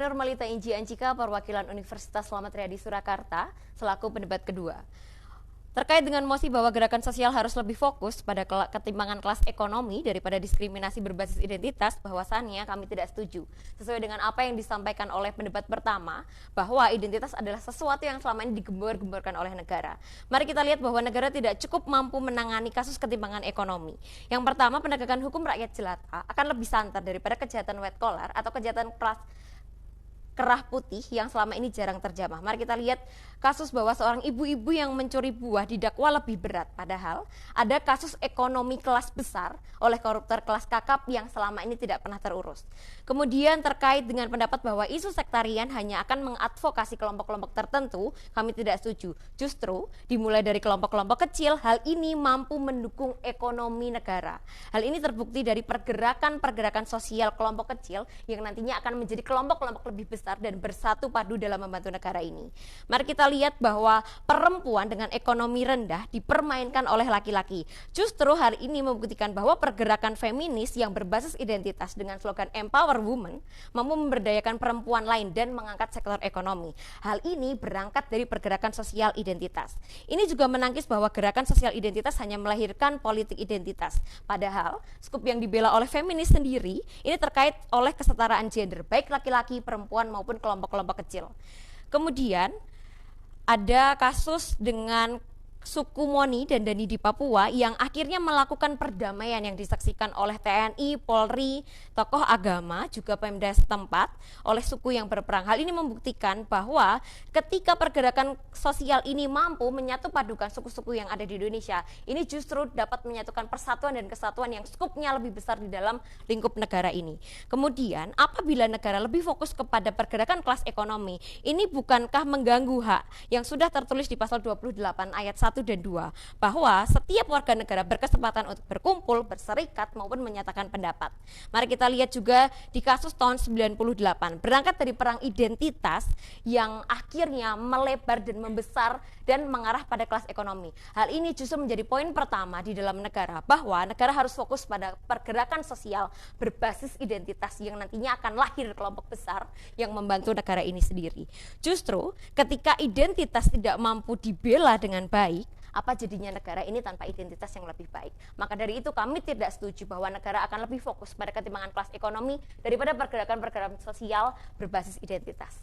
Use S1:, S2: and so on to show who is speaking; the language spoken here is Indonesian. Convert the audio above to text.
S1: Nurmalita Inji Anjika, perwakilan Universitas Slamet Riyadi Surakarta, selaku pendebat kedua. Terkait dengan mosi bahwa gerakan sosial harus lebih fokus pada ketimpangan kelas ekonomi daripada diskriminasi berbasis identitas, bahwasannya kami tidak setuju. Sesuai dengan apa yang disampaikan oleh pendebat pertama, bahwa identitas adalah sesuatu yang selama ini digembor-gemborkan oleh negara. Mari kita lihat bahwa negara tidak cukup mampu menangani kasus ketimpangan ekonomi. Yang pertama, penegakan hukum rakyat jelata akan lebih santer daripada kejahatan white collar atau kejahatan kelas kerah putih yang selama ini jarang terjamah. Mari kita lihat kasus bahwa seorang ibu-ibu yang mencuri buah didakwa lebih berat. Padahal ada kasus ekonomi kelas besar oleh koruptor kelas kakap yang selama ini tidak pernah terurus. Kemudian terkait dengan pendapat bahwa isu sektarian hanya akan mengadvokasi kelompok-kelompok tertentu, kami tidak setuju. Justru dimulai dari kelompok-kelompok kecil, hal ini mampu mendukung ekonomi negara. Hal ini terbukti dari pergerakan-pergerakan sosial kelompok kecil yang nantinya akan menjadi kelompok-kelompok lebih besar dan bersatu padu dalam membantu negara ini. Mari kita lihat bahwa perempuan dengan ekonomi rendah dipermainkan oleh laki-laki. Justru hal ini membuktikan bahwa pergerakan feminis yang berbasis identitas dengan slogan Empower Women mampu memberdayakan perempuan lain dan mengangkat sektor ekonomi. Hal ini berangkat dari pergerakan sosial identitas. Ini juga menangkis bahwa gerakan sosial identitas hanya melahirkan politik identitas. Padahal skup yang dibela oleh feminis sendiri ini terkait oleh kesetaraan gender, baik laki-laki, perempuan maupun kelompok-kelompok kecil. Kemudian ada kasus dengan suku Moni dan Dani di Papua yang akhirnya melakukan perdamaian yang disaksikan oleh TNI, Polri, tokoh agama, juga Pemda setempat oleh suku yang berperang. Hal ini membuktikan bahwa ketika pergerakan sosial ini mampu menyatu padukan suku-suku yang ada di Indonesia, ini justru dapat menyatukan persatuan dan kesatuan yang skupnya lebih besar di dalam lingkup negara ini. Kemudian apabila negara lebih fokus kepada pergerakan kelas ekonomi, ini bukankah mengganggu hak yang sudah tertulis di pasal 28 ayat 1 dan 2, bahwa setiap warga negara berkesempatan untuk berkumpul, berserikat maupun menyatakan pendapat. Mari kita lihat juga di kasus tahun 98, berangkat dari perang identitas yang akhirnya melebar dan membesar dan mengarah pada kelas ekonomi. Hal ini justru menjadi poin pertama di dalam negara, bahwa negara harus fokus pada pergerakan sosial berbasis identitas yang nantinya akan lahir kelompok besar yang membantu negara ini sendiri. Justru ketika identitas tidak mampu dibela dengan baik, apa jadinya negara ini tanpa identitas yang lebih baik? Maka dari itu kami tidak setuju bahwa negara akan lebih fokus pada ketimpangan kelas ekonomi daripada pergerakan-pergerakan sosial berbasis identitas.